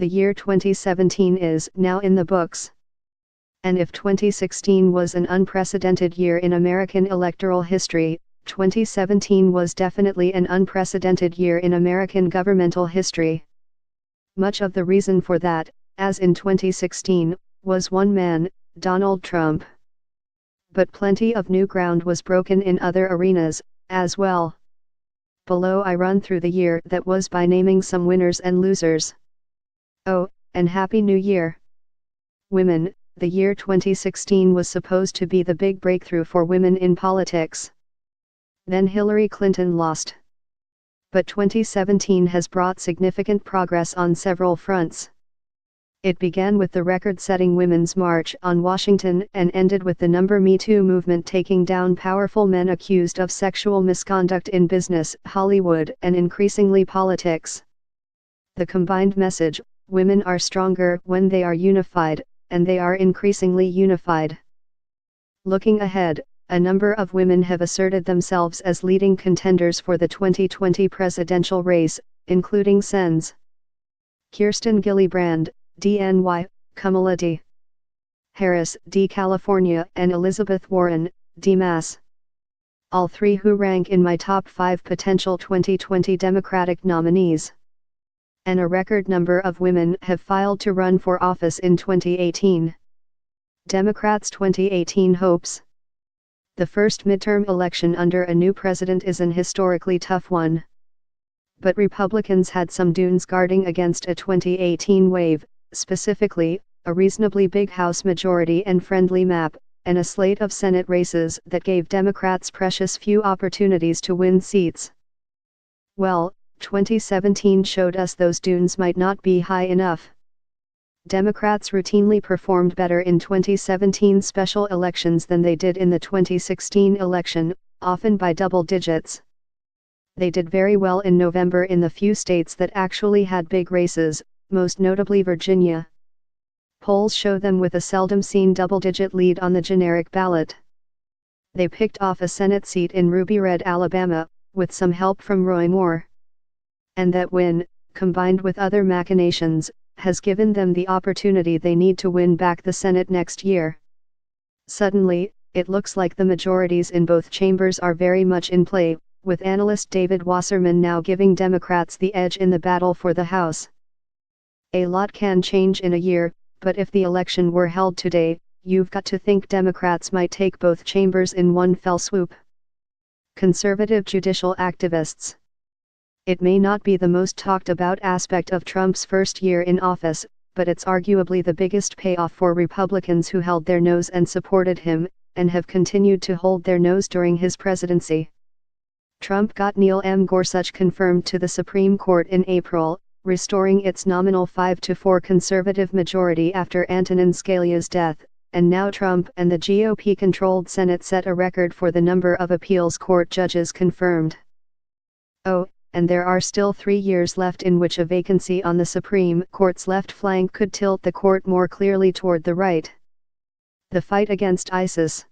the year 2017 is now in the books. And if 2016 was an unprecedented year in American electoral history, 2017 was definitely an unprecedented year in American governmental history. Much of the reason for that, as in 2016, was one man, Donald Trump. But plenty of new ground was broken in other arenas, as well. Below I run through the year that was by naming some winners and losers. Oh, and Happy New Year! Women. The year 2016 was supposed to be the big breakthrough for women in politics. Then Hillary Clinton lost. But 2017 has brought significant progress on several fronts. It began with the record-setting Women's March on Washington and ended with the Me Too movement taking down powerful men accused of sexual misconduct in business, Hollywood, and increasingly politics. The combined message: women are stronger when they are unified, and they are increasingly unified. Looking ahead, a number of women have asserted themselves as leading contenders for the 2020 presidential race, including Sens. Kirsten Gillibrand, DNY, Kamala D. Harris, D. California, and Elizabeth Warren, D. Mass. All three who rank in my top 5 potential 2020 Democratic nominees. And a record number of women have filed to run for office in 2018. Democrats' 2018 hopes. The first midterm election under a new president is an historically tough one. But Republicans had some dunes guarding against a 2018 wave, specifically, a reasonably big House majority and friendly map, and a slate of Senate races that gave Democrats precious few opportunities to win seats. Well, 2017 showed us those dunes might not be high enough. Democrats routinely performed better in 2017 special elections than they did in the 2016 election, often by double digits. They did very well in November in the few states that actually had big races, most notably Virginia. Polls show them with a seldom-seen double-digit lead on the generic ballot. They picked off a Senate seat in Ruby Red, Alabama, with some help from Roy Moore. And that win, combined with other machinations, has given them the opportunity they need to win back the Senate next year. Suddenly, it looks like the majorities in both chambers are very much in play, with analyst David Wasserman now giving Democrats the edge in the battle for the House. A lot can change in a year, but if the election were held today, you've got to think Democrats might take both chambers in one fell swoop. Conservative judicial activists. It may not be the most talked about aspect of Trump's first year in office, but it's arguably the biggest payoff for Republicans who held their nose and supported him, and have continued to hold their nose during his presidency. Trump got Neil M. Gorsuch confirmed to the Supreme Court in April, restoring its nominal 5-4 conservative majority after Antonin Scalia's death, and now Trump and the GOP-controlled Senate set a record for the number of appeals court judges confirmed. Oh, and there are still 3 years left in which a vacancy on the Supreme Court's left flank could tilt the court more clearly toward the right. The fight against ISIS.